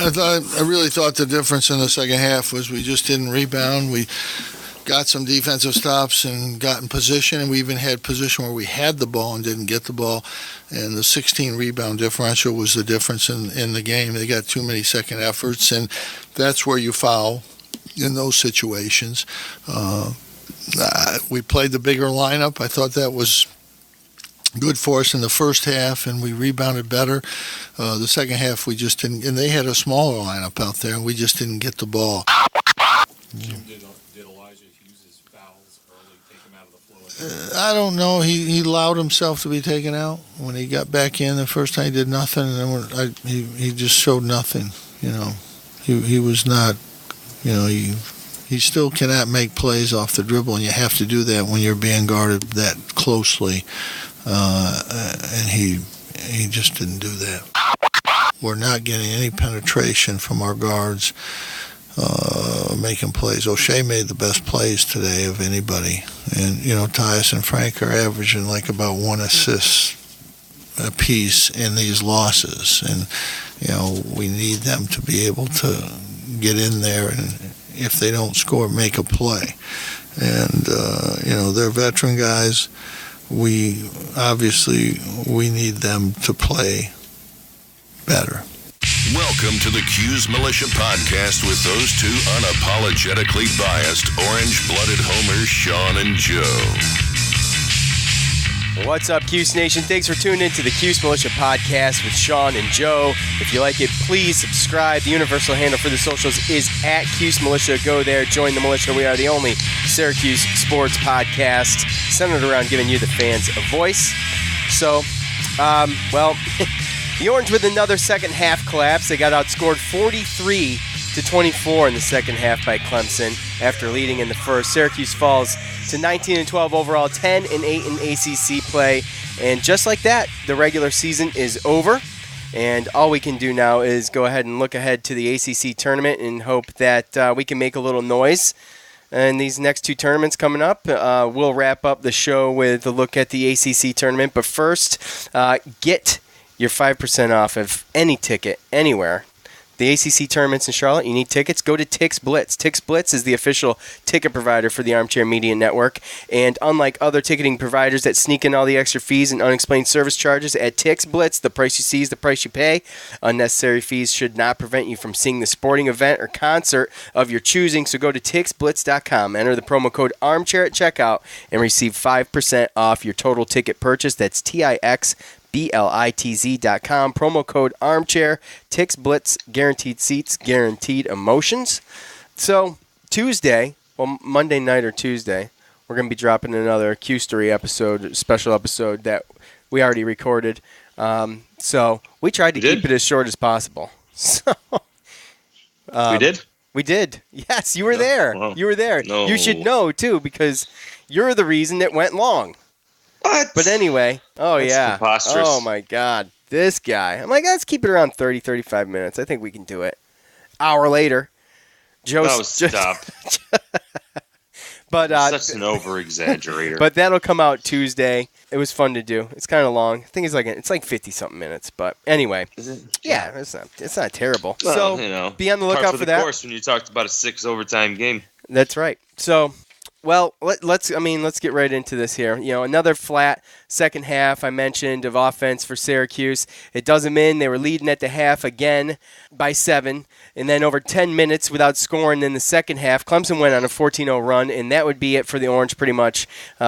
I really thought the difference in the second half was we just didn't rebound. We got some defensive stops and got in position, and we even had position where we had the ball and didn't get the ball. And the 16 rebound differential was the difference in the game. They got too many second efforts, and that's where you foul in those situations. We played the bigger lineup. I thought that was good for us in the first half, and we rebounded better. The second half, we just didn't, and they had a smaller lineup out there, and we just didn't get the ball. Did Elijah Hughes' fouls early take him out of the flow? I don't know. He allowed himself to be taken out when he got back in. The first time he did nothing, and then he just showed nothing. He was not. He still cannot make plays off the dribble, and you have to do that when you're being guarded that closely. And he just didn't do that. We're not getting any penetration from our guards making plays. O'Shea made the best plays today of anybody. And, Tyus and Frank are averaging like about 1 assist a piece in these losses. And, we need them to be able to get in there and, if they don't score, make a play. And, they're veteran guys. We need them to play better. Welcome to the Cuse Militia Podcast with those two unapologetically biased, orange-blooded homers, Sean and Joe. What's up, Cuse Nation? Thanks for tuning in to the Cuse Militia Podcast with Sean and Joe. If you like it, please subscribe. The universal handle for the socials is at Cuse Militia. Go there, join the militia. We are the only Syracuse sports podcast centered around giving you, the fans, a voice. So, the Orange with another second half collapse. They got outscored 43-24 in the second half by Clemson after leading in the first. Syracuse falls to 19-12 overall, 10-8 in ACC play. And just like that, the regular season is over. And all we can do now is go ahead and look ahead to the ACC tournament and hope that we can make a little noise in these next two tournaments coming up. We'll wrap up the show with a look at the ACC tournament. But first, get your 5% off of any ticket anywhere. The ACC tournaments in Charlotte, you need tickets, go to Tix Blitz. Tix Blitz is the official ticket provider for the Armchair Media Network. And unlike other ticketing providers that sneak in all the extra fees and unexplained service charges, at Tix Blitz, the price you see is the price you pay. Unnecessary fees should not prevent you from seeing the sporting event or concert of your choosing. So go to TixBlitz.com, enter the promo code Armchair at checkout, and receive 5% off your total ticket purchase. That's TixBlitz.com, promo code Armchair. Tix Blitz, guaranteed seats, guaranteed emotions. So Monday night or Tuesday, we're going to be dropping another Q-Story episode, special episode that we already recorded. So we tried to keep it as short as possible. So we did? We did. Yes, you were there. Well, you were there. no. You should know, too, because you're the reason it went long. What? But anyway, That's preposterous. Oh, my God. This guy. I'm like, let's keep it around 30, 35 minutes. I think we can do it. Hour later. Stop. But such an over-exaggerator. But that'll come out Tuesday. It was fun to do. It's kind of long. I think it's like 50-something minutes. But anyway. Is it? Yeah, it's not terrible. Well, so be on the lookout for that. Of course, when you talked about a 6 overtime game. That's right. So, well, let's get right into this here. Another flat second half, I mentioned, of offense for Syracuse. It does them in. They were leading at the half again by 7. And then over 10 minutes without scoring in the second half, Clemson went on a 14-0 run, and that would be it for the Orange pretty much.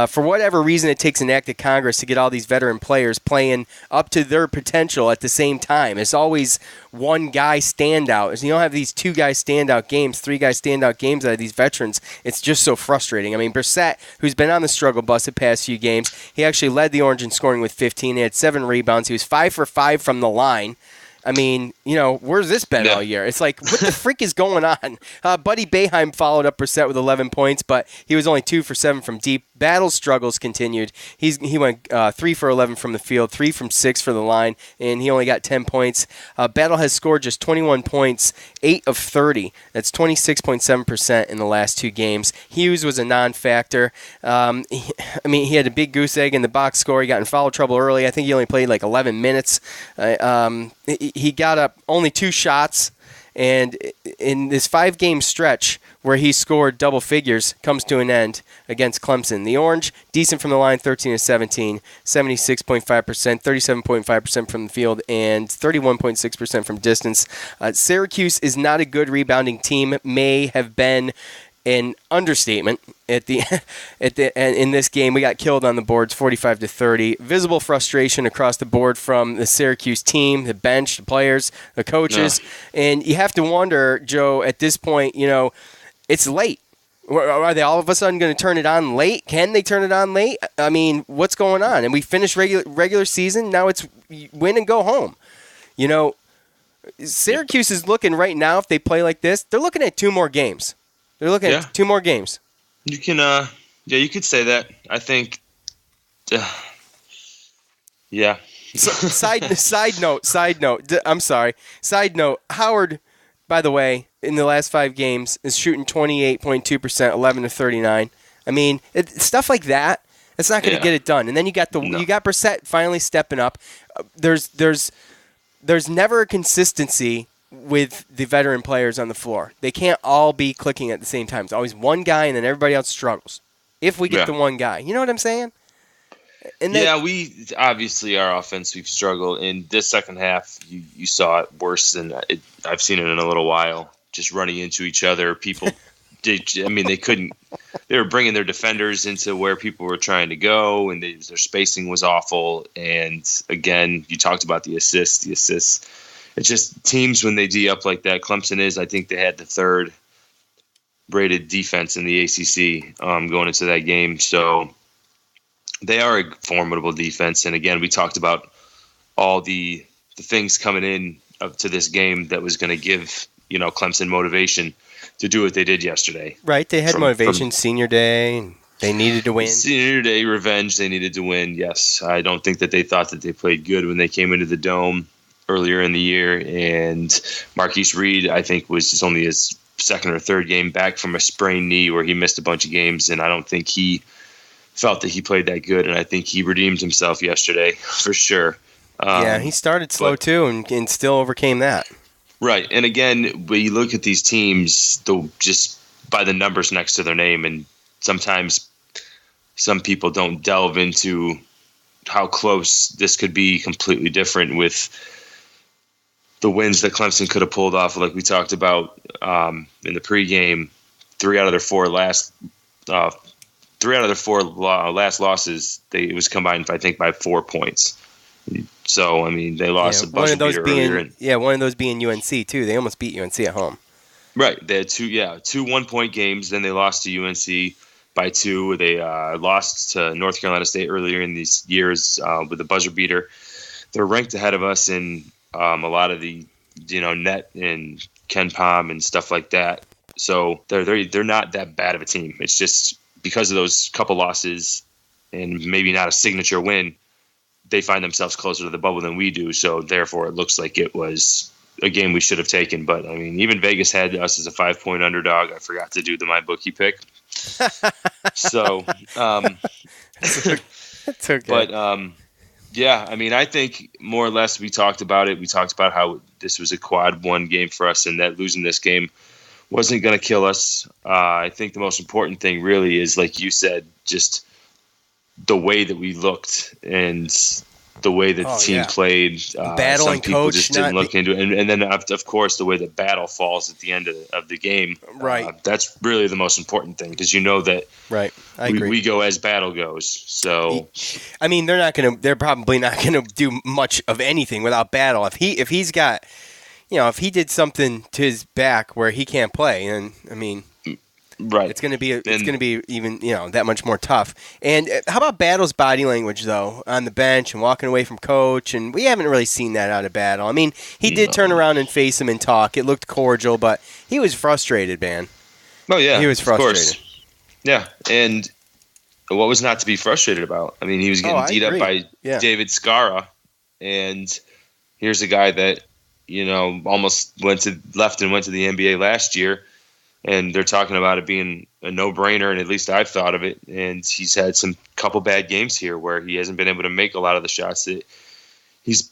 For whatever reason, it takes an act of Congress to get all these veteran players playing up to their potential at the same time. It's always one guy standout. You don't have these 2 guys standout games, 3 guys standout games out of these veterans. It's just so frustrating. I mean, Brissett, who's been on the struggle bus the past few games, he actually led the Orange in scoring with 15. He had 7 rebounds. He was 5 for 5 from the line. I mean, where's this been all year? It's like, what the freak is going on? Buddy Boeheim followed up Brissett with 11 points, but he was only 2 for 7 from deep. Battle's struggles continued. He went 3 for 11 from the field, 3 from 6 for the line, and he only got 10 points. Battle has scored just 21 points, 8 of 30. That's 26.7% in the last 2 games. Hughes was a non-factor. He had a big goose egg in the box score. He got in foul trouble early. I think he only played like 11 minutes. He got up only 2 shots, And in this 5-game stretch where he scored double figures comes to an end against Clemson. The Orange, decent from the line, 13-17, 76.5%, 37.5% from the field, and 31.6% from distance. Syracuse is not a good rebounding team. May have been an understatement in this game. We got killed on the boards, 45-30. Visible frustration across the board from the Syracuse team, the bench, the players, the coaches, and you have to wonder, Joe, at this point, it's late. Are they all of a sudden going to turn it on late? Can they turn it on late? I mean, what's going on? And we finished regular season. Now it's win and go home. Syracuse is looking right now, if they play like this, they're looking at 2 more games. They're looking at 2 more games. You can, you could say that. I think, yeah. Side note. I'm sorry. Side note. Howard, by the way, in the last 5 games is shooting 28.2%, 11-39. I mean, stuff like that. It's not going to get it done. And then you got Brissett finally stepping up. There's never a consistency with the veteran players on the floor. They can't all be clicking at the same time. It's always one guy, and then everybody else struggles. If we get the one guy. You know what I'm saying? And we obviously, our offense, we've struggled. In this second half, you saw it worse than I've seen it in a little while. Just running into each other. People, they couldn't. They were bringing their defenders into where people were trying to go, and their spacing was awful. And again, you talked about the assists. It's just teams when they D up like that. Clemson is, I think they had the 3rd rated defense in the ACC going into that game. So they are a formidable defense. And again, we talked about all the things coming in up to this game that was going to give, Clemson motivation to do what they did yesterday. Right. They had motivation, senior day, and they needed to win. Senior day, revenge, they needed to win. Yes. I don't think that they thought that they played good when they came into the Dome earlier in the year, and Marquise Reed, I think, was only his 2nd or 3rd game back from a sprained knee where he missed a bunch of games, and I don't think he felt that he played that good, and I think he redeemed himself yesterday for sure. He started slow too, and still overcame that. Right, and again, when you look at these teams, they'll just by the numbers next to their name, and sometimes some people don't delve into how close this could be completely different with the wins that Clemson could have pulled off, like we talked about in the pregame. 3 out of their 4 last losses, it was combined, I think, by 4 points. So, they lost a buzzer beater earlier. One of those being UNC, too. They almost beat UNC at home. Right. They had 2 1-point games. Then they lost to UNC by 2. They lost to North Carolina State earlier in these years with a buzzer beater. They're ranked ahead of us in a lot of the, net and Ken Pom and stuff like that. So they're not that bad of a team. It's just because of those couple losses and maybe not a signature win, they find themselves closer to the bubble than we do. So therefore, it looks like it was a game we should have taken. But even Vegas had us as a 5-point underdog. I forgot to do the MyBookie pick. So, it's okay. But I think more or less we talked about it. We talked about how this was a quad 1 game for us, and that losing this game wasn't going to kill us. I think the most important thing really is, like you said, just the way that we looked and the way that the team played. Battle some and people coach just didn't look into it. And then, of course, the way that battle falls at the end of the game. Right. That's really the most important thing, because that right. I agree. We go as battle goes. So, they're probably not going to do much of anything without battle. If he's got, if he did something to his back where he can't play, then right, it's going to be even that much more tough. And how about Battle's body language though on the bench and walking away from coach? And we haven't really seen that out of Battle. He did turn around and face him and talk. It looked cordial, but he was frustrated, man. Oh yeah, he was frustrated. Of course. Yeah, and what was not to be frustrated about? He was getting beat up by David Scara, and here's a guy that almost left and went to the NBA last year. And they're talking about it being a no-brainer, and at least I've thought of it. And he's had some couple bad games here where he hasn't been able to make a lot of the shots that he's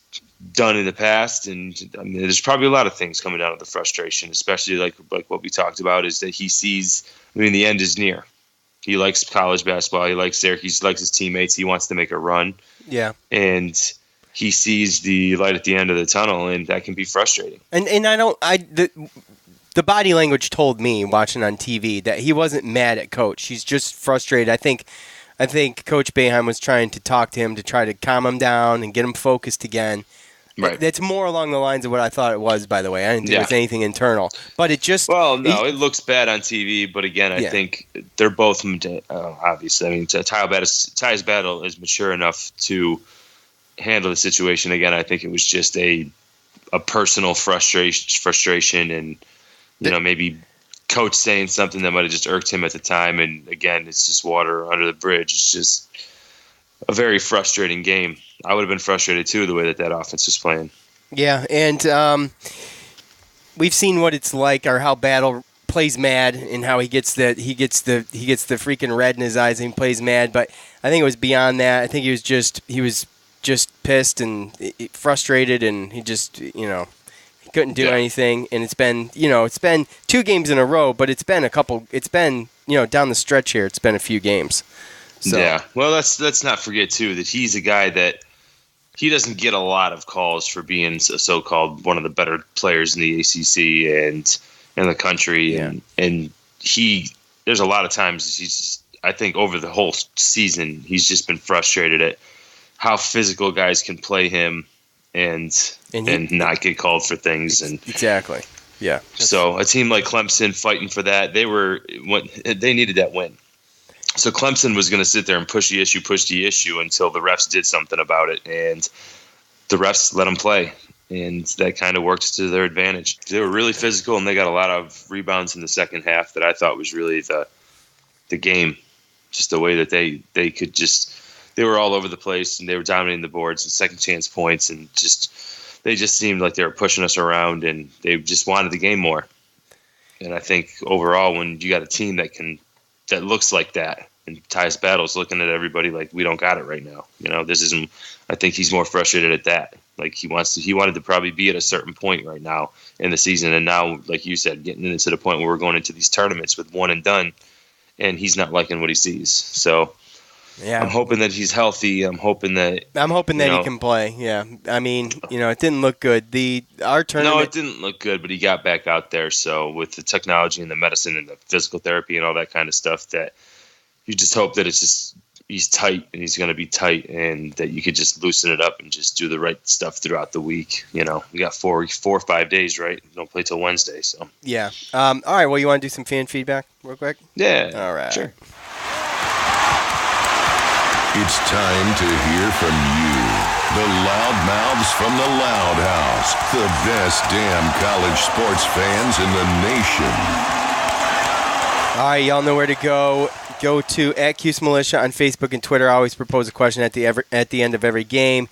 done in the past. And I mean, there's probably a lot of things coming down to the frustration, especially like what we talked about, is that he sees, I mean, the end is near. He likes college basketball. He likes Syracuse. He likes his teammates. He wants to make a run. Yeah. And he sees the light at the end of the tunnel, and that can be frustrating. And the body language told me watching on TV that he wasn't mad at Coach. He's just frustrated. I think Coach Boeheim was trying to talk to him to try to calm him down and get him focused again. Right. That's more along the lines of what I thought it was, by the way. I didn't think it was anything internal. But it just... Well, no, it looks bad on TV, but again, I think they're both, obviously, I mean, Ty's battle is mature enough to handle the situation. Again, I think it was just a personal frustration and, maybe Coach saying something that might have just irked him at the time. And again, it's just water under the bridge. It's just a very frustrating game. I would have been frustrated too, the way that offense was playing. Yeah, and we've seen what it's like, or how Battle plays mad, and how he gets the freaking red in his eyes and he plays mad. But I think it was beyond that. I think he was just pissed and frustrated, and he just he couldn't do anything. And it's been 2 games in a row, but it's been down the stretch here. It's been a few games. So. Yeah. Well, let's not forget too that he's a guy that he doesn't get a lot of calls for being a so-called one of the better players in the ACC and in the country. Yeah. And there's a lot of times I think over the whole season, he's just been frustrated at how physical guys can play him and not get called for things. And exactly. Yeah. So a team like Clemson fighting for that, they needed that win. So Clemson was going to sit there and push the issue until the refs did something about it, and the refs let them play, and that kind of worked to their advantage. They were really physical, and they got a lot of rebounds in the second half that I thought was really the game, just the way that they could they were all over the place, and they were dominating the boards and second chance points, and they just seemed like they were pushing us around, and they just wanted the game more. And I think overall, when you got a team that looks like that, and Ty's Battle's looking at everybody like, we don't got it right now. This isn't. I think he's more frustrated at that. Like he wanted to probably be at a certain point right now in the season, and now, like you said, getting into the point where we're going into these tournaments with one and done, and he's not liking what he sees. So yeah, I'm hoping that he's healthy. I'm hoping that he can play. Yeah, I mean, it didn't look good. Our tournament. No, it didn't look good, but he got back out there. So with the technology and the medicine and the physical therapy and all that kind of stuff, that you just hope that he's tight and he's going to be tight, and that you could just loosen it up and just do the right stuff throughout the week. We got 4 or 5 days, right? We don't play till Wednesday, so yeah. All right. Well, you want to do some fan feedback real quick? Yeah. All right. Sure. It's time to hear from you, the loudmouths from the Loud House, the best damn college sports fans in the nation. All right, y'all know where to go. Go to @Cuse Militia on Facebook and Twitter. I always propose a question at the end of every game,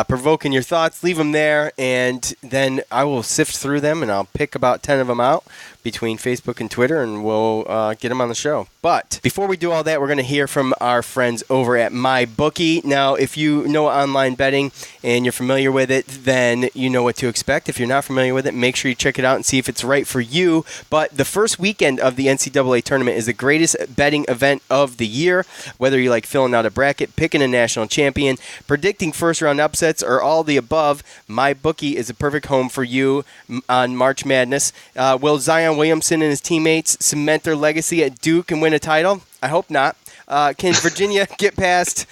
provoking your thoughts. Leave them there, and then I will sift through them, and I'll pick about 10 of them out between Facebook and Twitter, and we'll get them on the show. But before we do all that, we're going to hear from our friends over at MyBookie. Now, if you know online betting and you're familiar with it, then you know what to expect. If you're not familiar with it, make sure you check it out and see if it's right for you. But the first weekend of the NCAA tournament is the greatest betting event of the year. Whether you like filling out a bracket, picking a national champion, predicting first-round upsets, or all the above, MyBookie is a perfect home for you on March Madness. Will Zion Williamson and his teammates cement their legacy at Duke and win a title? I hope not. Can Virginia get past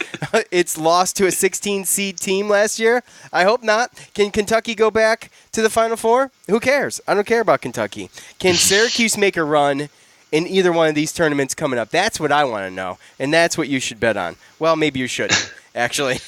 its loss to a 16-seed team last year? I hope not. Can Kentucky go back to the Final Four? Who cares? I don't care about Kentucky. Can Syracuse make a run in either one of these tournaments coming up? That's what I want to know, and that's what you should bet on. Well, maybe you shouldn't, actually.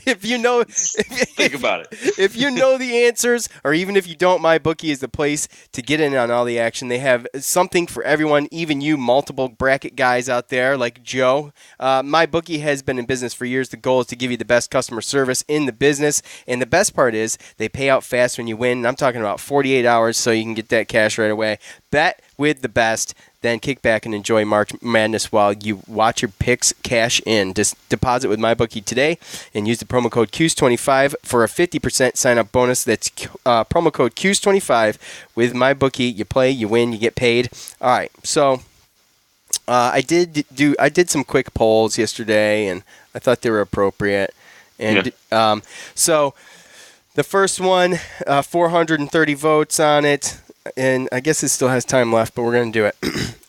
If you know, think about it. If you know the answers, or even if you don't, MyBookie is the place to get in on all the action. They have something for everyone, even you multiple bracket guys out there like Joe. MyBookie has been in business for years. The goal is to give you the best customer service in the business, and the best part is they pay out fast when you win. And I'm talking about 48 hours, so you can get that cash right away. Bet with the best. Then kick back and enjoy March Madness while you watch your picks cash in. Just deposit with MyBookie today and use the promo code Cuse25 for a 50% sign-up bonus. That's promo code Cuse25 with MyBookie. You play, you win, you get paid. All right, so I did some quick polls yesterday, and I thought they were appropriate. And so the first one, 430 votes on it. And I guess it still has time left, but we're going to do it.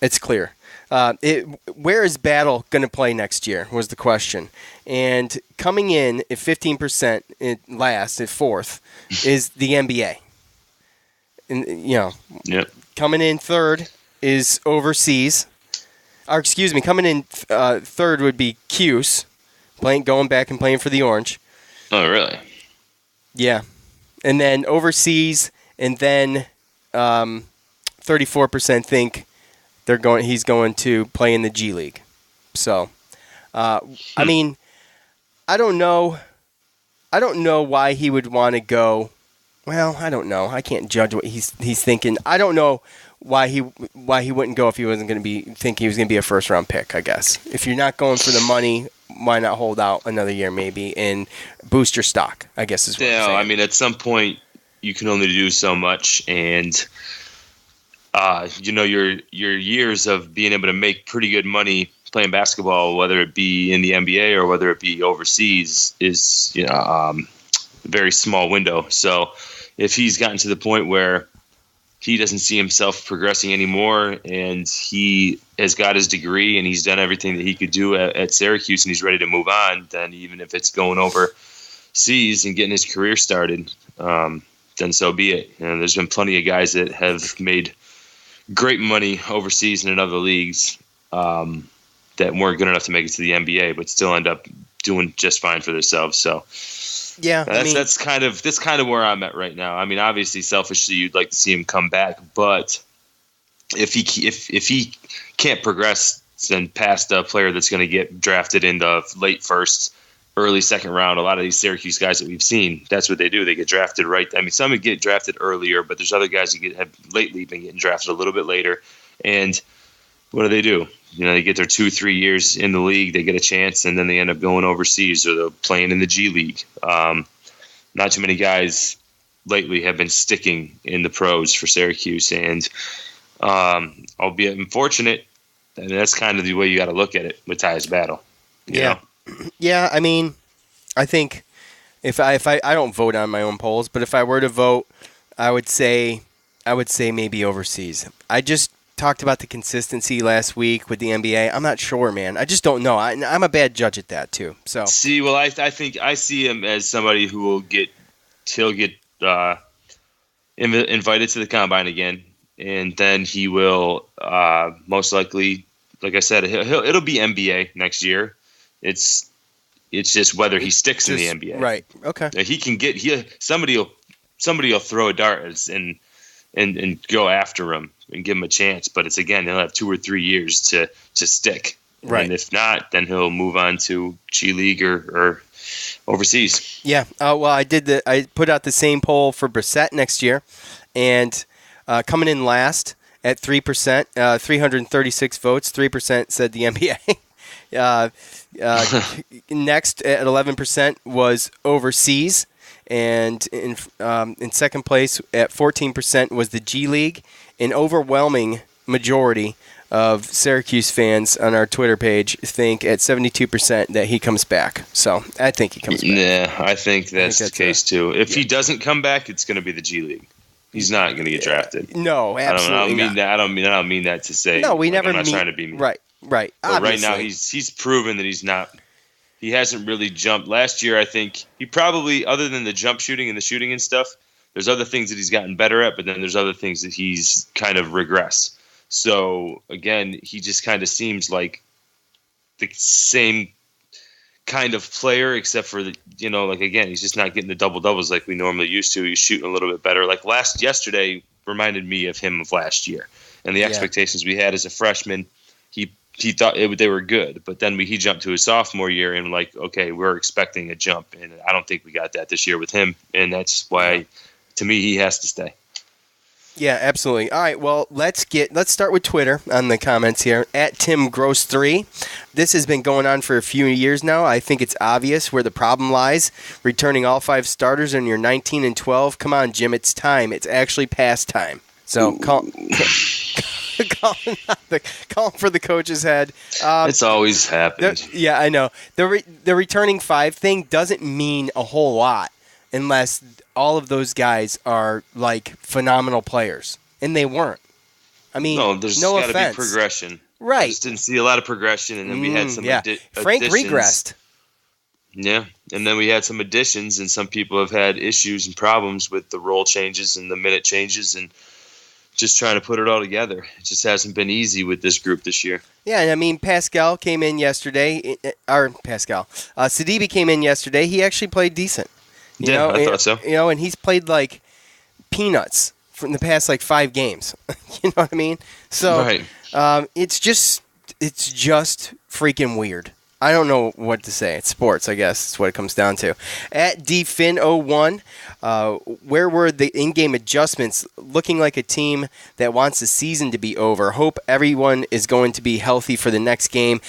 It's clear. Where is Battle going to play next year was the question. And coming in at 15%, at fourth, is the NBA. And, coming in third is overseas. Or, excuse me, coming in third would be Cuse, going back and playing for the Orange. Oh, really? Yeah. And then overseas, and then 34% think he's going to play in the G League. So, I mean, I don't know why he would want to go. Well, I don't know. I can't judge what he's thinking. I don't know why he wouldn't go if he wasn't going to think he was going to be a first round pick. I guess if you're not going for the money, why not hold out another year maybe and boost your stock? I guess is what I'm saying. I mean, at some point you can only do so much, and your years of being able to make pretty good money playing basketball, whether it be in the NBA or whether it be overseas, is a very small window. So if he's gotten to the point where he doesn't see himself progressing anymore, and he has got his degree and he's done everything that he could do at Syracuse, and he's ready to move on, then even if it's going overseas and getting his career started, then so be it. There's been plenty of guys that have made great money overseas and in other leagues that weren't good enough to make it to the NBA, but still end up doing just fine for themselves. So yeah, that's kind of where I'm at right now. I mean, obviously, selfishly, you'd like to see him come back, but if he can't progress and past a player that's going to get drafted in the late first, early second round, a lot of these Syracuse guys that we've seen, that's what they do. They get drafted right. I mean, some would get drafted earlier, but there's other guys who have lately been getting drafted a little bit later. And what do? They get their 2-3 years in the league, they get a chance, and then they end up going overseas or they're playing in the G League. Not too many guys lately have been sticking in the pros for Syracuse, and albeit unfortunate, and that's kind of the way you got to look at it with Tyus Battle. You know? Yeah, I mean, I think if I don't vote on my own polls, but if I were to vote, I would say maybe overseas. I just talked about the consistency last week with the NBA. I'm not sure, man. I just don't know. I'm a bad judge at that too. So I think I see him as somebody who will get invited to the combine again, and then he will most likely, like I said, it'll be NBA next year. It's just whether he sticks in the NBA. Right. Okay. He can somebody will throw a dart and go after him and give him a chance, but it's again, he'll have 2 or 3 years to stick. Right. And if not, then he'll move on to G League or overseas. Yeah. Well, I put out the same poll for Brissett next year, and coming in last at 3%, 336 votes, 3% said the NBA. Next at 11% was overseas, and in second place at 14% was the G League. An overwhelming majority of Syracuse fans on our Twitter page think at 72% that he comes back. So I think he comes back. Yeah, I think that's the case too. If he doesn't come back, it's going to be the G League. He's not going to get drafted. No, absolutely not. I don't mean that to say. No, we never. I'm not trying to be mean. Right. But Obviously. right now, he's proven that he's not. He hasn't really jumped. Last year, I think he probably, other than the jump shooting and the shooting and stuff, there's other things that he's gotten better at, but then there's other things that he's kind of regressed. So again, he just kind of seems like the same kind of player, except for again, he's just not getting the double doubles like we normally used to. He's shooting a little bit better. Like yesterday reminded me of him of last year, and the expectations we had as a freshman. He thought they were good, but then he jumped to his sophomore year and okay, we're expecting a jump, and I don't think we got that this year with him, and that's why, to me, he has to stay. Yeah, absolutely. All right, well, let's start with Twitter on the comments here. At TimGross3. This has been going on for a few years now. I think it's obvious where the problem lies. Returning all 5 starters and you're 19-12. Come on, Jim, it's time. It's actually past time. So call for the coach's head. It's always happened. Yeah, I know. The returning 5 thing doesn't mean a whole lot unless all of those guys are like phenomenal players, and they weren't. I mean, there's no got to offense. be progression. Right. I just didn't see a lot of progression, and then we had some Frank additions. regressed. Yeah, and then we had some additions, and some people have had issues and problems with the role changes and the minute changes and just trying to put it all together. It just hasn't been easy with this group this year. Yeah, and I mean, Pascal came in yesterday. Sidibe came in yesterday. He actually played decent. I thought so. And he's played like peanuts from the past like 5 games. You know what I mean? So right. it's just freaking weird. I don't know what to say. It's sports, I guess. That's what it comes down to. At DFin01, where were the in-game adjustments? Looking like a team that wants the season to be over. Hope everyone is going to be healthy for the next game.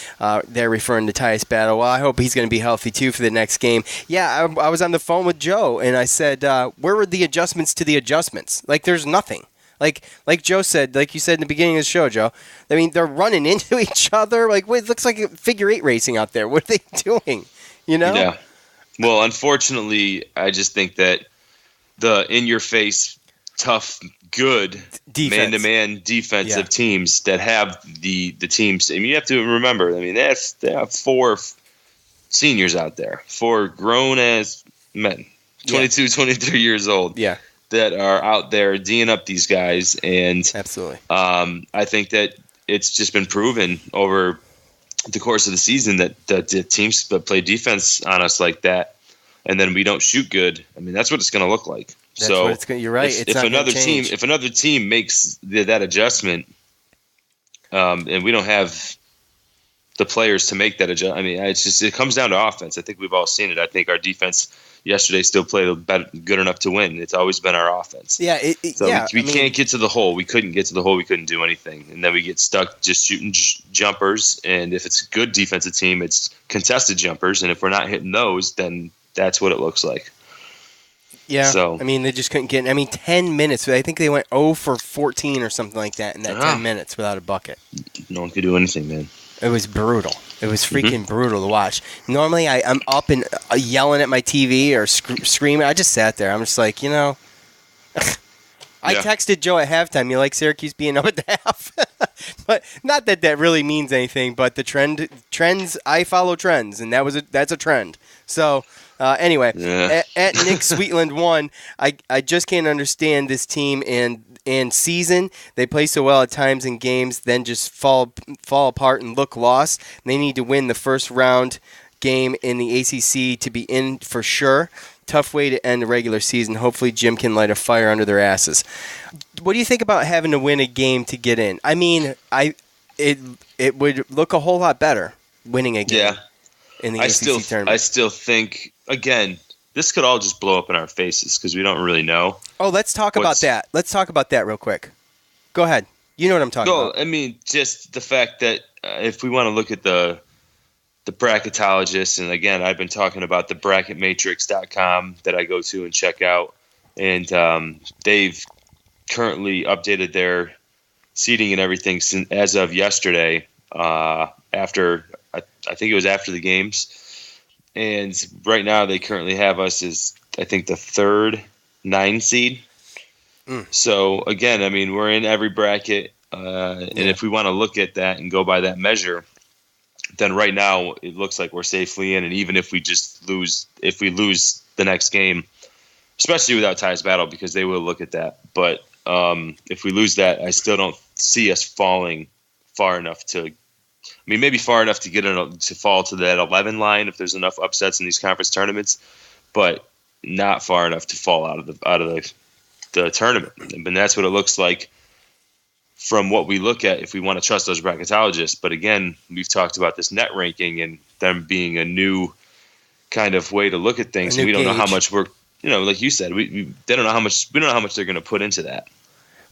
They're referring to Tyus Battle. Well, I hope he's going to be healthy, too, for the next game. Yeah, I was on the phone with Joe, and I said, where were the adjustments to the adjustments? Like, there's nothing. Like Joe said, like you said in the beginning of the show, Joe, I mean, they're running into each other. Like, it looks like figure 8 racing out there. What are they doing? You know? Yeah. Well, unfortunately, I just think that the in-your-face, tough, good man-to-man defensive teams that have the teams. I mean, you have to remember, I mean, they have 4 seniors out there, 4 grown-ass men, 22, 23 years old. Yeah. That are out there D'ing up these guys, and absolutely, I think that it's just been proven over the course of the season that the teams that play defense on us like that, and then we don't shoot good. I mean, that's what it's going to look like. You're right. If another team makes that adjustment, and we don't have the players to make that adjustment, I mean, it comes down to offense. I think we've all seen it. I think our defense yesterday still played good enough to win. It's always been our offense. Yeah, we can't get to the hole. We couldn't get to the hole. We couldn't do anything, and then we get stuck just shooting jumpers. And if it's a good defensive team, it's contested jumpers. And if we're not hitting those, then that's what it looks like. Yeah. So I mean, they just couldn't get. 10 minutes. I think they went 0 for 14 or something like that in that 10 minutes without a bucket. No one could do anything, man. It was brutal. It was freaking brutal to watch. Normally, I'm up and yelling at my TV or screaming. I just sat there. I'm just like, I texted Joe at halftime, you like Syracuse being up at the half? But not that really means anything, but the trends, I follow trends, and that's a trend. So, anyway, at Nick Sweetland 1, I just can't understand this team and season. They play so well at times in games, then just fall apart and look lost. They need to win the first round game in the ACC to be in for sure. Tough way to end the regular season. Hopefully Jim can light a fire under their asses. What do you think about having to win a game to get in? I mean, it would look a whole lot better winning a game in the ACC tournament. I still think, again, this could all just blow up in our faces because we don't really know. Oh, let's talk about that. Let's talk about that real quick. Go ahead. You know what I'm talking about. I mean, just the fact that if we want to look at the bracketologists, and again, I've been talking about the bracketmatrix.com that I go to and check out, and they've currently updated their seating and everything as of yesterday, after I think it was after the games. And right now they currently have us as, I think, the 3rd 9 seed. So, again, I mean, we're in every bracket. And if we want to look at that and go by that measure, then right now it looks like we're safely in. And even if we lose the next game, especially without Tyus Battle, because they will look at that. But if we lose that, I still don't see us falling far enough to – I mean, maybe far enough to fall to that 11 line if there's enough upsets in these conference tournaments, but not far enough to fall out of the tournament. And that's what it looks like from what we look at if we want to trust those bracketologists. But again, we've talked about this net ranking and them being a new kind of way to look at things. We don't know how much we're, like you said, they don't know how much. We don't know how much they're going to put into that.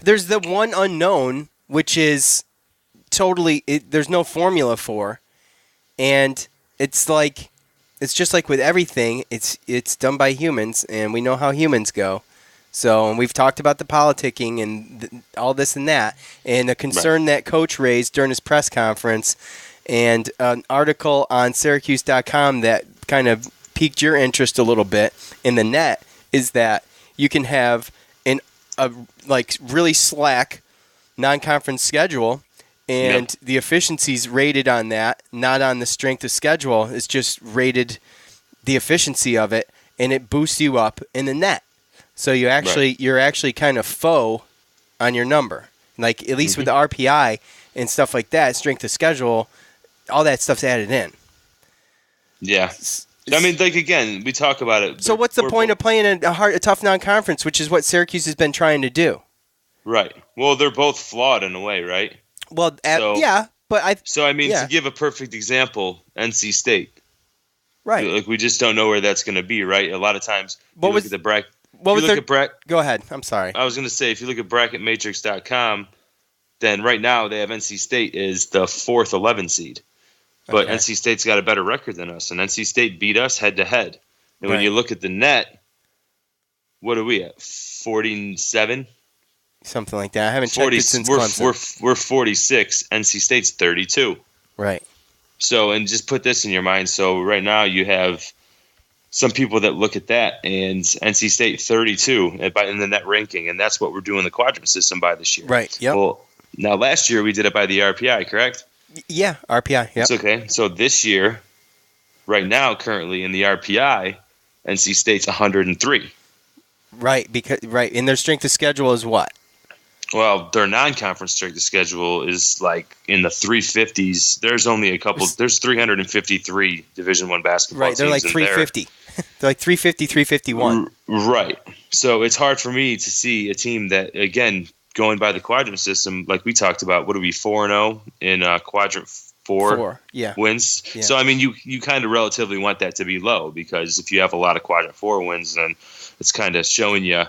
There's the one unknown, which is totally there's no formula for, and it's just like with everything. It's done by humans, and we know how humans go. So, and we've talked about the politicking and all this and that, and the concern that Coach raised during his press conference, and an article on Syracuse.com that kind of piqued your interest a little bit in the net is that you can have a really slack non-conference schedule, and the efficiency's rated on that, not on the strength of schedule. It's just rated the efficiency of it, and it boosts you up in the net. So you're actually kind of faux on your number. Like at least with the RPI and stuff like that, strength of schedule, all that stuff's added in. Yeah. I mean, like, again, we talk about it. So what's the point of playing a tough non-conference, which is what Syracuse has been trying to do? Right. Well, they're both flawed in a way, right? Well, to give a perfect example, NC State. Right. Like, we just don't know where that's going to be, right? A lot of times, look at the bracket. Go ahead. I'm sorry. I was going to say, if you look at bracketmatrix.com, then right now they have NC State is the 4th 11 seed. But NC State's got a better record than us, and NC State beat us head-to-head. And when you look at the net, what are we at, 47? Something like that. I haven't checked it since Clemson. We're 46. NC State's 32. Right. So, and just put this in your mind. So right now you have some people that look at that, and NC State 32 in the net ranking, and that's what we're doing the quadrant system by this year. Right, yep. Well, now last year we did it by the RPI, correct? Yeah, RPI, yep. It's okay. So this year, right now, currently in the RPI, NC State's 103. Right, and their strength of schedule is what? Well, their non-conference strength of schedule is like in the 350s. There's only a couple. There's 353 Division I basketball teams. Right, they're like 350. They're like 350, 351. Right. So it's hard for me to see a team that, again, going by the quadrant system, like we talked about, what are we, 4-0 in quadrant 4 wins? Yeah. So, I mean, you kind of relatively want that to be low, because if you have a lot of quadrant 4 wins, then it's kind of showing you,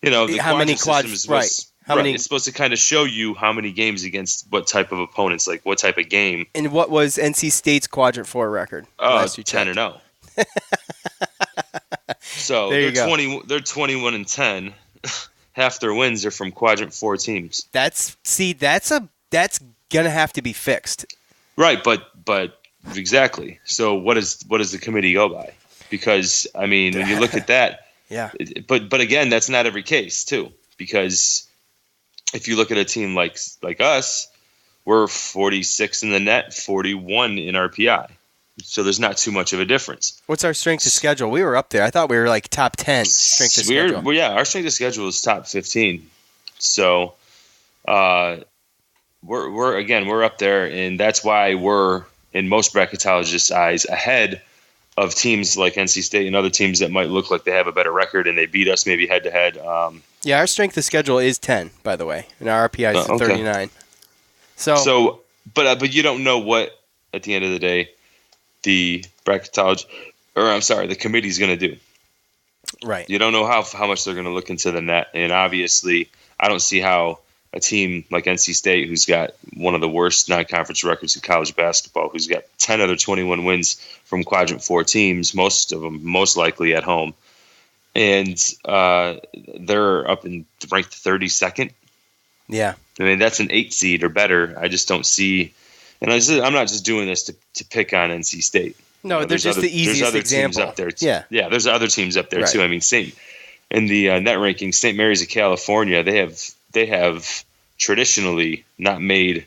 the how many quadrant system is It's supposed to kind of show you how many games against what type of opponents, like what type of game. And what was NC State's quadrant 4 record? 10-0. So there they're 21-10. Half their wins are from quadrant 4 teams. That's gonna have to be fixed. Right, but exactly. So what does the committee go by? Because I mean, when you look at that, But again, that's not every case too, because if you look at a team like us, we're 46 in the net, 41 in RPI. So there's not too much of a difference. What's our strength of schedule? We were up there. I thought we were like top 10 strength of schedule. Well, yeah, our strength of schedule is top 15. So we're up there, and that's why we're, in most bracketologists' eyes, ahead of teams like NC State and other teams that might look like they have a better record and they beat us maybe head-to-head. Yeah, our strength of schedule is 10, by the way, and our RPI is 39. But you don't know what, at the end of the day, the the committee is going to do. Right. You don't know how much they're going to look into the net, and obviously I don't see how a team like NC State, who's got one of the worst non-conference records in college basketball, who's got 10 other 21 wins from quadrant 4 teams, most of them most likely at home, and they're up in ranked 32nd. Yeah. I mean, that's an 8 seed or better. I just don't see. And I'm not just doing this to pick on NC State. No, they're just the easiest example. Teams up there yeah, there's other teams up there too. I mean, in the net ranking, St. Mary's of California, they have traditionally not made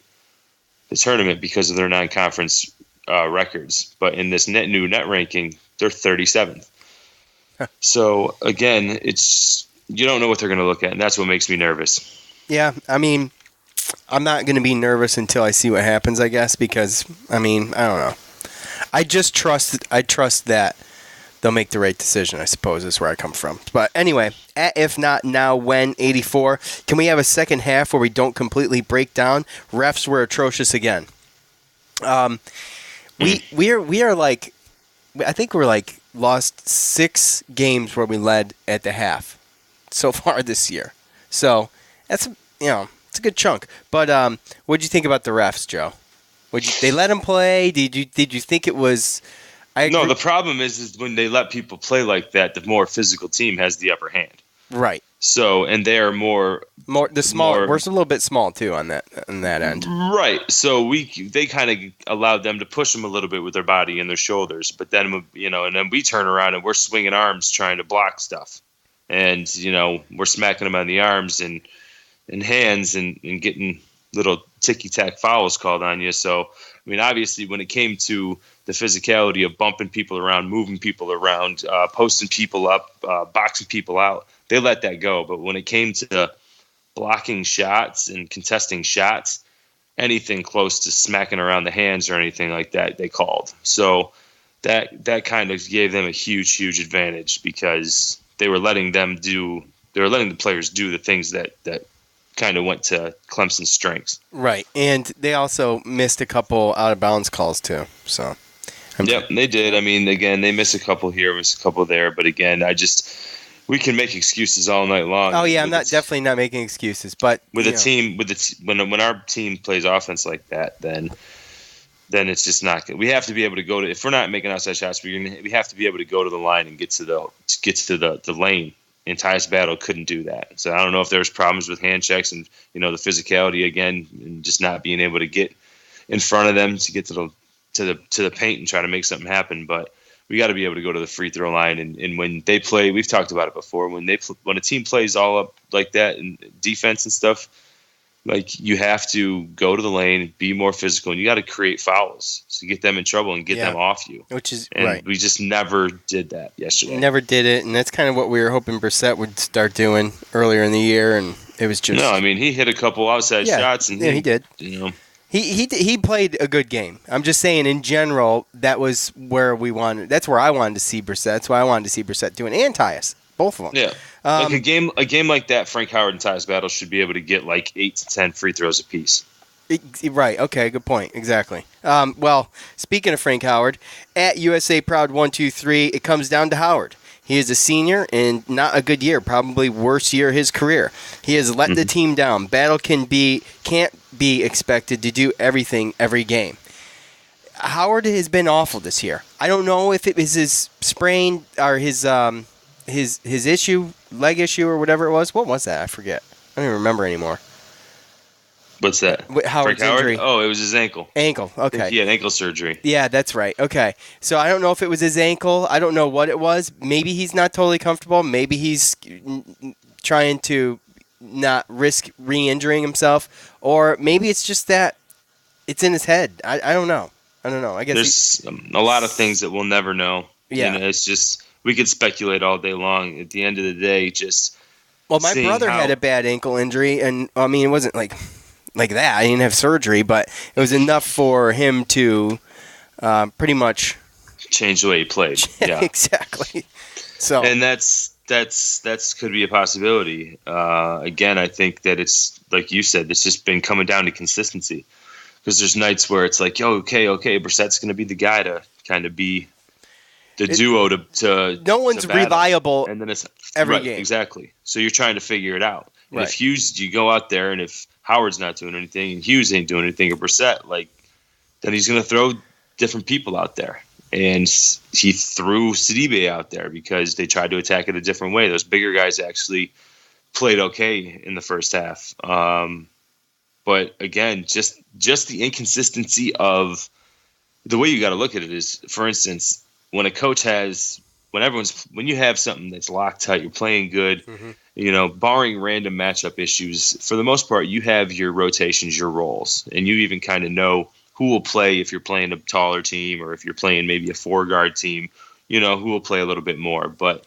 the tournament because of their non-conference records. But in this new net ranking, they're 37th. Huh. So again, you don't know what they're going to look at, and that's what makes me nervous. Yeah, I mean, I'm not going to be nervous until I see what happens, I guess, because, I mean, I don't know. I trust that they'll make the right decision, I suppose, is where I come from. But anyway, if not now, when, 84, can we have a second half where we don't completely break down? Refs were atrocious again. We are like, I think we're like lost 6 games where we led at the half so far this year. So that's it's a good chunk. But what'd you think about the refs, Joe? They let him play? Did you think it was? No, the problem is when they let people play like that, the more physical team has the upper hand. Right. So, and they are more the smaller. We're a little bit small too on that end. Right. So they kind of allowed them to push them a little bit with their body and their shoulders, but then and then we turn around and we're swinging arms trying to block stuff, and we're smacking them on the arms and hands and getting little ticky-tack fouls called on you. So, I mean, obviously, when it came to the physicality of bumping people around, moving people around, posting people up, boxing people out, they let that go. But when it came to blocking shots and contesting shots, anything close to smacking around the hands or anything like that, they called. So that kind of gave them a huge advantage because they were letting the players do the things that kind of went to Clemson's strengths. Right. And they also missed a couple out of bounds calls too. So yep, they did. I mean, again, they missed a couple here, missed a couple there, but again, we can make excuses all night long. Oh yeah, I'm definitely not making excuses, but with a team when our team plays offense like that, then it's just not good. We have to be able to go to, if we're not making outside shots, we have to be able to go to the line and get to the lane. And Tyus Battle couldn't do that. So I don't know if there's problems with hand checks and the physicality again, and just not being able to get in front of them to get to the paint and try to make something happen. But we got to be able to go to the free throw line. And when they play, we've talked about it before. When a team plays all up like that and defense and stuff, like you have to go to the lane, be more physical, and you got to create fouls to get them in trouble and get them off you. Which is and right. We just never did that yesterday. Never did it, and that's kind of what we were hoping Brissett would start doing earlier in the year, and it was just no. I mean, he hit a couple outside shots, and he did. He played a good game. I'm just saying, in general, that was where we wanted. That's where I wanted to see Brissett. That's why I wanted to see Brissett doing, and Tyus, both of them. Yeah. Like a game like that, Frank Howard and Tyus Battle should be able to get like 8 to 10 free throws apiece. Right. Okay. Good point. Exactly. Well, speaking of Frank Howard, at USA Proud 123, it comes down to Howard. He is a senior and not a good year, probably worst year of his career. He has let the team down. Battle can't be expected to do everything every game. Howard has been awful this year. I don't know if it was his sprain or his issue, leg issue or whatever it was. What was that? I forget. I don't even remember anymore. What's that? Howard's injury. Oh, it was his ankle. Ankle, okay. He had ankle surgery. Yeah, that's right. Okay. So I don't know if it was his ankle. I don't know what it was. Maybe he's not totally comfortable. Maybe he's trying to not risk re-injuring himself. Or maybe it's just that it's in his head. I don't know. I guess there's a lot of things that we'll never know. Yeah. It's just, we could speculate all day long. At the end of the day, just well, my brother had a bad ankle injury, and I mean, it wasn't like that. I didn't have surgery, but it was enough for him to pretty much change the way he played. Yeah, exactly. So, and that's could be a possibility. Again, I think that it's like you said, it's just been coming down to consistency. Because there's nights where it's like, okay, Brissett's going to be the guy to kind of be the duo to no one's reliable, and then it's every right, game. Exactly. So you're trying to figure it out. And right. If Hughes, you go out there, and if Howard's not doing anything, and Hughes ain't doing anything, or Brissett, then he's going to throw different people out there. And he threw Sidibe out there because they tried to attack it a different way. Those bigger guys actually played okay in the first half. But again, just the inconsistency of the way you got to look at it is, for instance, when a coach when you have something that's locked tight, you're playing good, barring random matchup issues, for the most part, you have your rotations, your roles, and you even kind of know who will play if you're playing a taller team or if you're playing maybe a 4-guard team, who will play a little bit more. But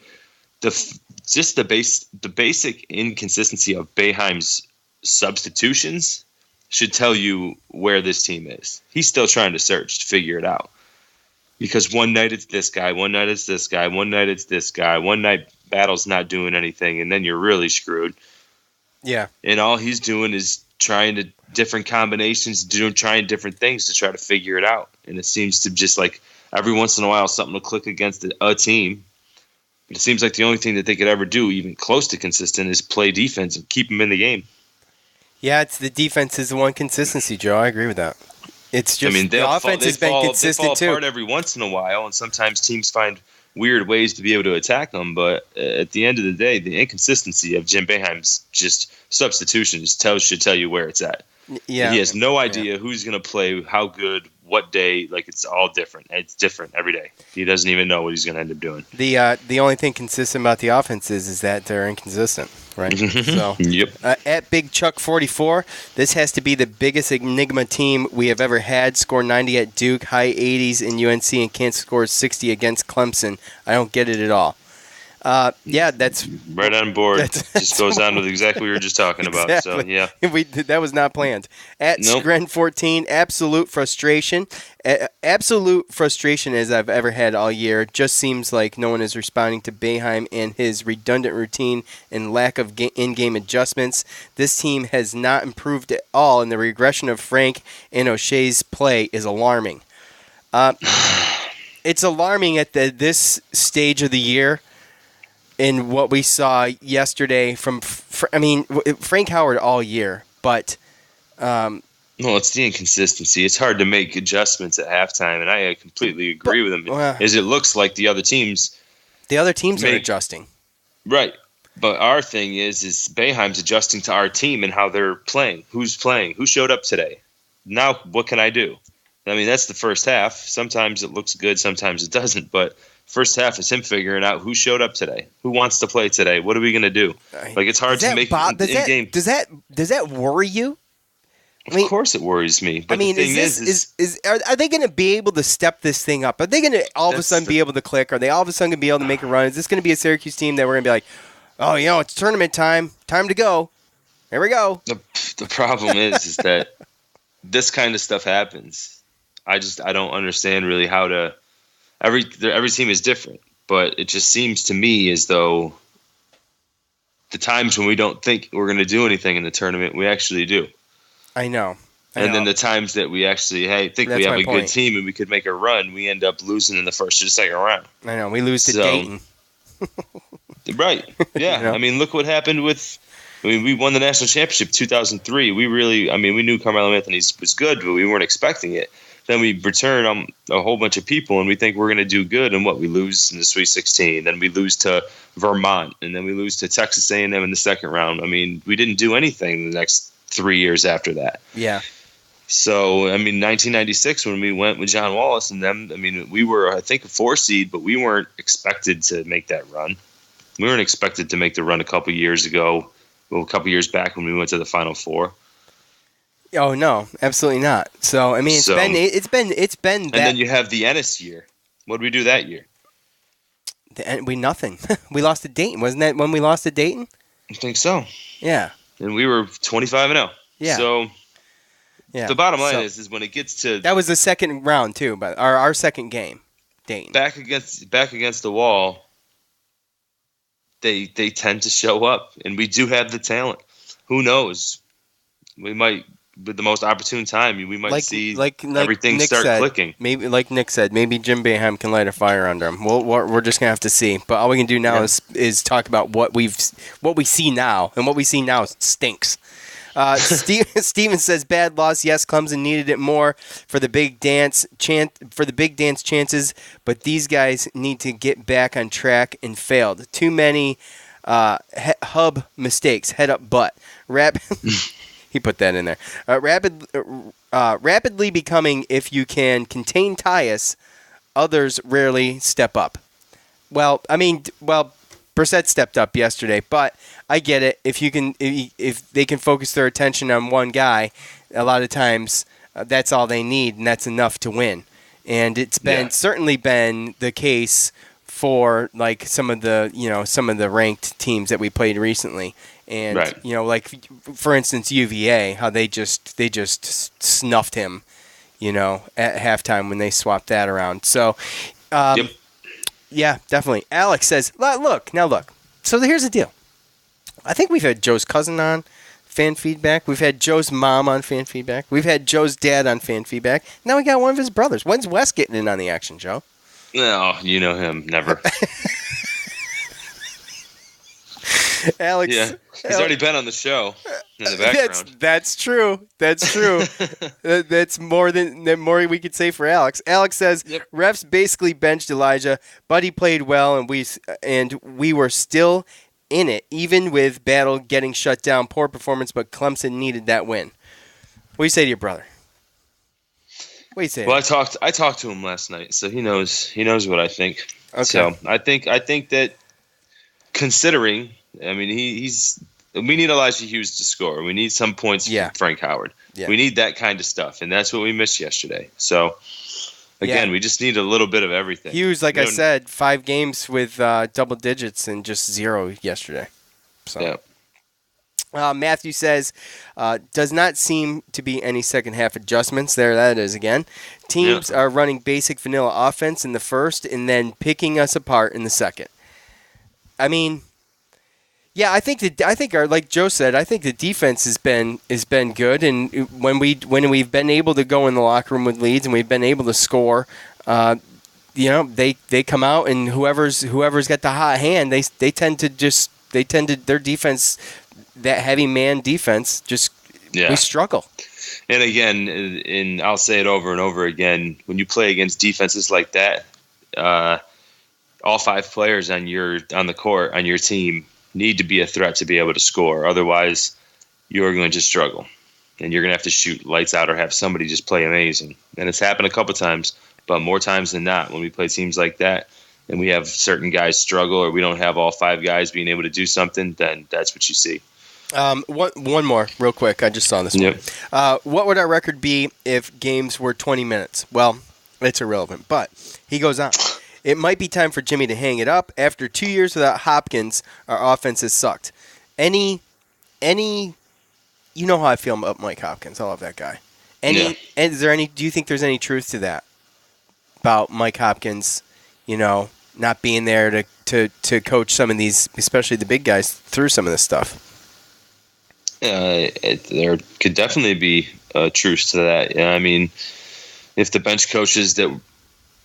the basic inconsistency of Boeheim's substitutions should tell you where this team is. He's still trying to search to figure it out. Because one night it's this guy, one night it's this guy, one night it's this guy, one night Battle's not doing anything, and then you're really screwed. Yeah. And all he's doing is trying different combinations, trying different things to try to figure it out. And it seems to just like every once in a while something will click against a team. But it seems like the only thing that they could ever do, even close to consistent, is play defense and keep them in the game. Yeah, it's the defense is the one consistency, Joe. I agree with that. It's just the offense has been consistent they fall too. apart every once in a while, and sometimes teams find weird ways to be able to attack them. But at the end of the day, the inconsistency of Jim Boeheim's just substitutions should tell you where it's at. Yeah, he has no idea who's going to play, how good, what day. Like, it's all different. It's different every day. He doesn't even know what he's going to end up doing. The only thing consistent about the offense is that they're inconsistent, right? So, yep. At Big Chuck 44, this has to be the biggest enigma team we have ever had. Score 90 at Duke, high 80s in UNC, and can't score 60 against Clemson. I don't get it at all. Yeah, that's right on board. Just goes on with exactly what we were just talking about. So yeah, that was not planned. At Scren 14, absolute frustration. Absolute frustration as I've ever had all year. Just seems like no one is responding to Boeheim and his redundant routine and lack of in-game adjustments. This team has not improved at all, and the regression of Frank and O'Shea's play is alarming. It's alarming at this stage of the year. In what we saw yesterday from Frank Howard all year, but it's the inconsistency. It's hard to make adjustments at halftime, and I completely agree with him. It looks like the other teams are adjusting, right? But our thing is Boeheim's adjusting to our team and how they're playing. Who's playing? Who showed up today? Now, what can I do? I mean, that's the first half. Sometimes it looks good, sometimes it doesn't, but. First half is him figuring out who showed up today, who wants to play today. What are we going to do? Like, it's hard to make in-game. Does that worry you? Of course, it worries me. But the thing are they going to be able to step this thing up? Are they going to all of a sudden be able to click? Are they all of a sudden going to be able to make a run? Is this going to be a Syracuse team that we're going to be like, oh, it's tournament time to go? Here we go. The problem is that this kind of stuff happens. I don't understand really how to. Every team is different, but it just seems to me as though the times when we don't think we're going to do anything in the tournament, we actually do. I know. Then the times that we actually think we have a good team and we could make a run, we end up losing in the first or second round. I know. We lose to Dayton. Right. Yeah. I mean, look what happened we won the national championship 2003. We knew Carmelo Anthony was good, but we weren't expecting it. Then we return a whole bunch of people, and we think we're going to do good, and we lose in the Sweet 16. Then we lose to Vermont, and then we lose to Texas A&M in the second round. I mean, we didn't do anything the next 3 years after that. Yeah. So, 1996 when we went with John Wallace and them, we were, I think, a 4 seed, but we weren't expected to make that run. We weren't expected to make the run a couple years back when we went to the Final Four. Oh no, absolutely not. So it's been that. And then you have the Ennis year. What did we do that year? Nothing. We lost to Dayton. Wasn't that when we lost to Dayton? I think so. Yeah. And we were 25-0. Yeah. So the bottom line is when it gets to that was the second round too, but our second game, Dayton. Back against the wall. They tend to show up, and we do have the talent. Who knows? We might. With the most opportune time, we might see everything Nick start clicking. Maybe, like Nick said, maybe Jim Boeheim can light a fire under him. We're just gonna have to see. But all we can do now is talk about what we see now, and what we see now stinks. Steven says bad loss. Yes, Clemson needed it more for the big dance chances, but these guys need to get back on track and failed. Too many hub mistakes. Head up butt. He put that in there. Rapidly becoming, if you can contain Tyus, others rarely step up. Well, Brissett stepped up yesterday, but I get it. If they can focus their attention on one guy, a lot of times that's all they need, and that's enough to win. And it's certainly been the case for like some of the ranked teams that we played recently. And for instance, UVA, how they just snuffed him, at halftime when they swapped that around. So, yeah, definitely. Alex says, look. So here's the deal. I think we've had Joe's cousin on fan feedback. We've had Joe's mom on fan feedback. We've had Joe's dad on fan feedback. Now we got one of his brothers. When's Wes getting in on the action, Joe? No, you know him. Never. Alex. Yeah, he's already been on the show in the background. That's true. That's true. That's more than more we could say for Alex. Alex says refs basically benched Elijah, but he played well, and we were still in it, even with Battle getting shut down. Poor performance, but Clemson needed that win. What do you say to your brother? What do you say? Well, I talked to him last night, so he knows what I think. Okay. So I think that considering, I mean, we need Elijah Hughes to score. We need some points from Frank Howard. Yeah. We need that kind of stuff, and that's what we missed yesterday. So again, we just need a little bit of everything. Hughes, like I said, 5 games with double digits and just 0 yesterday. So. Yeah. Matthew says, does not seem to be any second half adjustments. There that is again. Teams are running basic vanilla offense in the first and then picking us apart in the second. I mean, yeah, I think our, like Joe said, I think the defense has been good, and when we've been able to go in the locker room with leads and we've been able to score, they come out, and whoever's got the hot hand, they tend to their defense, that heavy man defense, we struggle. And again, and I'll say it over and over again, when you play against defenses like that, all 5 players on the court on your team need to be a threat to be able to score. Otherwise, you're going to struggle, and you're going to have to shoot lights out or have somebody just play amazing. And it's happened a couple times, but more times than not, when we play teams like that, and we have certain guys struggle, or we don't have all 5 guys being able to do something, then that's what you see. One more, real quick. I just saw this one. What would our record be if games were 20 minutes? Well, it's irrelevant, but he goes on. It might be time for Jimmy to hang it up. After 2 years without Hopkins, our offense has sucked. You know how I feel about Mike Hopkins. I love that guy. And do you think there's any truth to that about Mike Hopkins, not being there to coach some of these, especially the big guys, through some of this stuff? There could definitely be truth to that. I mean, if the bench coaches that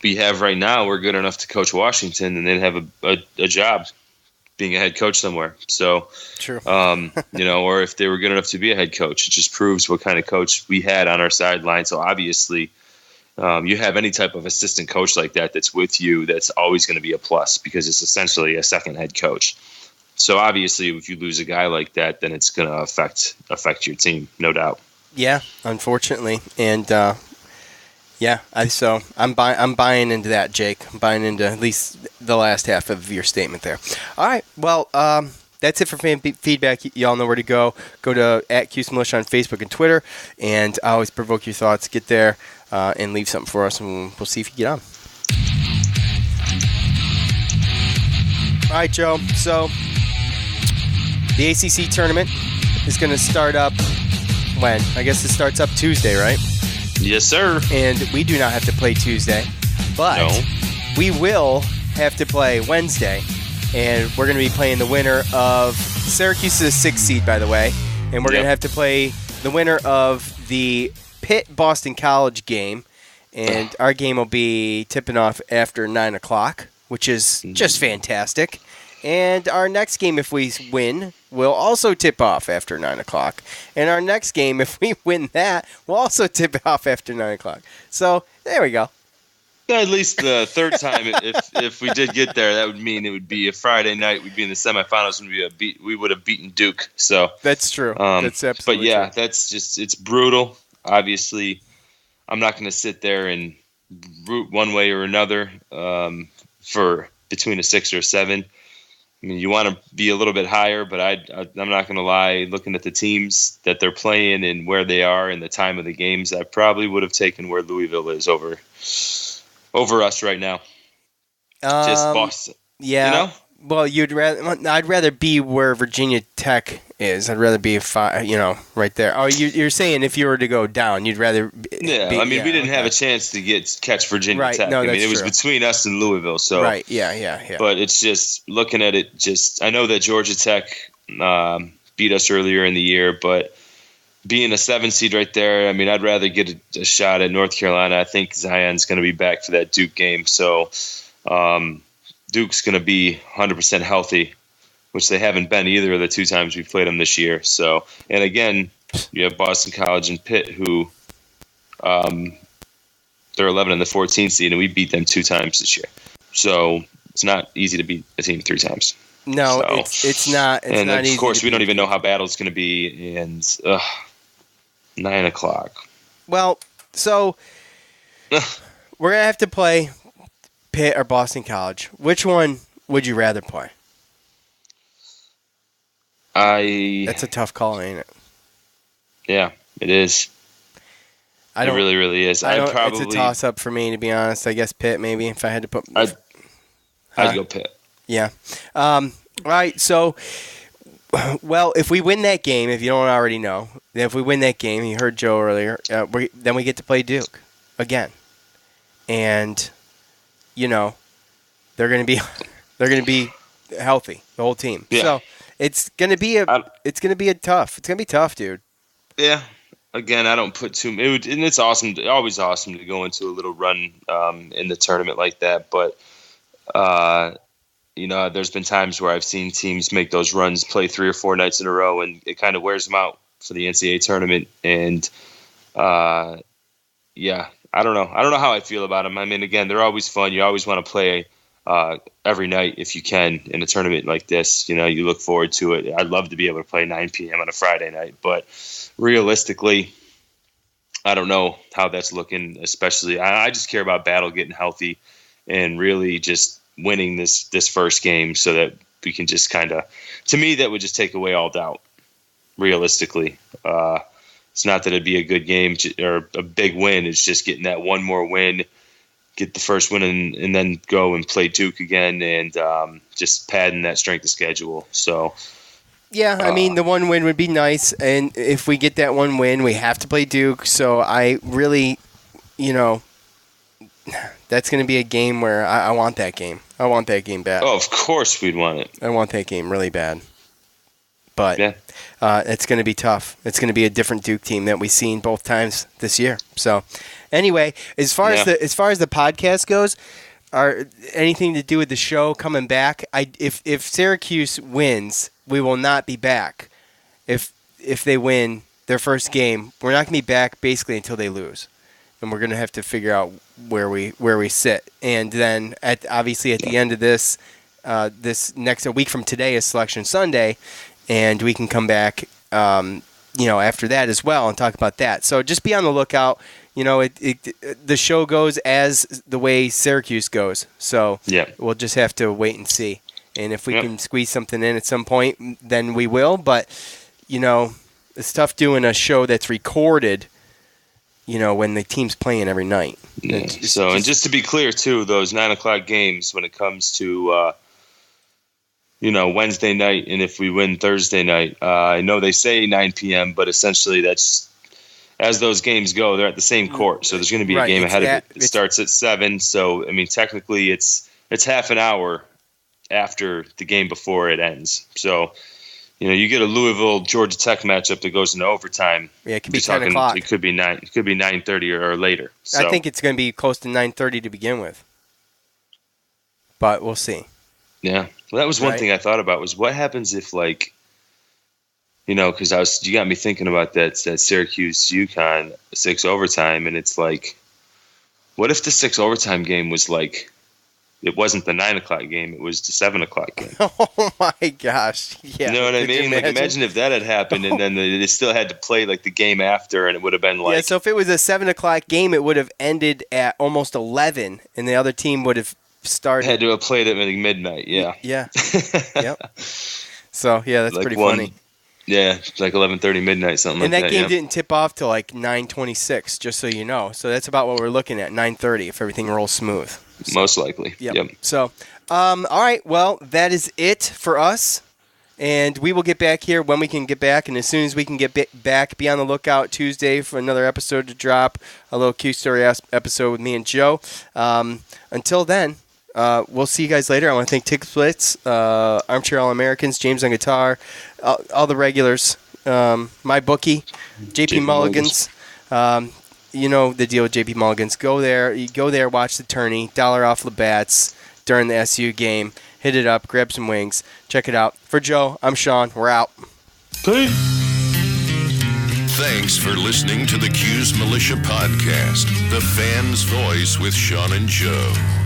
we have right now were good enough to coach Washington, then they'd have a job being a head coach somewhere. So, true. Or if they were good enough to be a head coach, it just proves what kind of coach we had on our sideline. So obviously, you have any type of assistant coach like that that's with you, that's always going to be a plus, because it's essentially a second head coach. So obviously, if you lose a guy like that, then it's going to affect your team, no doubt. Yeah, unfortunately, and I'm buying into that, Jake. I'm buying into at least the last half of your statement there. All right, well, that's it for fan feedback. Y'all know where to go. Go to @Cuse Nation on Facebook and Twitter, and I always provoke your thoughts. Get there and leave something for us, and we'll see if you get on. All right, Joe. So the ACC tournament is going to start up when? I guess it starts up Tuesday, right? Yes, sir. And we do not have to play Tuesday, but we will have to play Wednesday. And we're going to be playing the winner of Syracuse is a 6th seed, by the way. And we're going to have to play the winner of the Pitt-Boston College game. And our game will be tipping off after 9 o'clock, which is just fantastic. And our next game, if we win, will also tip off after 9 o'clock. And our next game, if we win that, will also tip off after 9 o'clock. So, there we go. At least the third time, if we did get there, that would mean it would be a Friday night. We'd be in the semifinals, and we would have beaten Duke. So that's true. That's absolutely true. That's just, it's brutal. Obviously, I'm not going to sit there and root one way or another for between a 6 or a 7. I mean, you want to be a little bit higher, but I'm not going to lie. Looking at the teams that they're playing and where they are and the time of the games, I probably would have taken where Louisville is over us right now. Just Boston. Yeah. Well, I'd rather be where Virginia Tech is. I'd rather be right there. Oh, you're saying if you were to go down, you'd rather. We didn't have a chance to catch Virginia Tech. No, it was between us and Louisville. So right. Yeah. But it's just looking at it. I know that Georgia Tech beat us earlier in the year, but being a 7 seed right there, I mean, I'd rather get a shot at North Carolina. I think Zion's going to be back for that Duke game. So Duke's going to be 100% healthy which they haven't been either of the 2 times we've played them this year. So, and again, you have Boston College and Pitt, who they're 11 and the 14th seed, and we beat them 2 times this year. So it's not easy to beat a team 3 times. No, so, it's not. It's and not easy. Of course, to we don't beat. even know how battle's going to be, and 9 o'clock. Well, so we're gonna have to play Pitt or Boston College. Which one would you rather play? That's a tough call, ain't it? Yeah, it is. It really, really is. It's a toss-up for me, to be honest. I guess Pitt, maybe, if I had to put... I'd go Pitt. Yeah. All right, so... Well, if we win that game, if you don't already know, if we win that game, you heard Joe earlier, then we get to play Duke again. And, you know, they're going to be healthy, the whole team. Yeah. So it's going to be tough, dude. Yeah. Again, I don't put and it's awesome. Always awesome to go into a little run in the tournament like that. But you know, there's been times where I've seen teams make those runs, play 3 or 4 nights in a row, and it kind of wears them out for the NCAA tournament. And yeah, I don't know. I don't know how I feel about them. I mean, again, they're always fun. You always want to play every night if you can in a tournament like this. You know, you look forward to it. I'd love to be able to play 9 p.m. on a Friday night, but realistically, I don't know how that's looking. Especially, I just care about Battle getting healthy and really just winning this first game so that we can just kind of, to me, that would just take away all doubt. Realistically, it's not that it'd be a good game or a big win. It's just getting that one more win, get the first win, and then go and play Duke again, and just padding that strength of schedule. So, yeah, I mean, the one win would be nice, and if we get that one win, we have to play Duke. So I really, you know, that's going to be a game where I want that game. I want that game bad. Oh, of course we'd want it. I want that game really bad. But yeah. It's going to be tough. It's going to be a different Duke team that we've seen both times this year. So, anyway, as far as the podcast goes, anything to do with the show coming back? If Syracuse wins, we will not be back. If they win their first game, we're not going to be back basically until they lose, and we're going to have to figure out where we sit. And then obviously at the end of this next a week from today is Selection Sunday. And we can come back, after that as well and talk about that. So just be on the lookout. You know, the show goes as the way Syracuse goes. So we'll just have to wait and see. And if we can squeeze something in at some point, then we will. But, you know, it's tough doing a show that's recorded, you know, when the team's playing every night. Yeah. And just to be clear, too, those 9 o'clock games when it comes to Wednesday night, and if we win Thursday night, I know they say 9 p.m., but essentially that's, as those games go, they're at the same court. So there's going to be a game ahead of it. It starts at 7. So, I mean, technically it's half an hour after the game before it ends. So, you know, you get a Louisville-Georgia Tech matchup that goes into overtime. Yeah, it could be 10 o'clock. It could be 9. It could be 9:30 or later. So, I think it's going to be close to 9:30 to begin with. But we'll see. Yeah. Well, that was one thing I thought about was what happens if, like, you know, because you got me thinking about that Syracuse-UConn 6 overtime, and it's like, what if the 6 overtime game was like, it wasn't the 9 o'clock game, it was the 7 o'clock game? Oh my gosh! Yeah, you know what I mean? Like, imagine if that had happened, and then they still had to play like the game after, and it would have been like, So if it was a 7 o'clock game, it would have ended at almost 11, and the other team would have started. Had to have played at midnight. Yeah. Yeah. Yep. So that's like pretty funny. Yeah, like 11:30 midnight, something like that. And that game didn't tip off till like 9:26, just so you know. So that's about what we're looking at, 9:30, if everything rolls smooth. So, most likely. Yep. So, all right. Well, that is it for us. And we will get back here when we can get back. And as soon as we can get back, be on the lookout Tuesday for another episode to drop, a little Cuse Story episode with me and Joe. Until then, we'll see you guys later. I want to thank Tick Splits, Armchair All-Americans, James on guitar, all the regulars, my bookie, JP Mulligan's. You know the deal with JP Mulligan's. Go there, watch the tourney, $1 off Labatt's during the SU game, hit it up, grab some wings, check it out. For Joe, I'm Sean. We're out. Peace. Thanks for listening to the Cuse Militia Podcast, the fan's voice with Sean and Joe.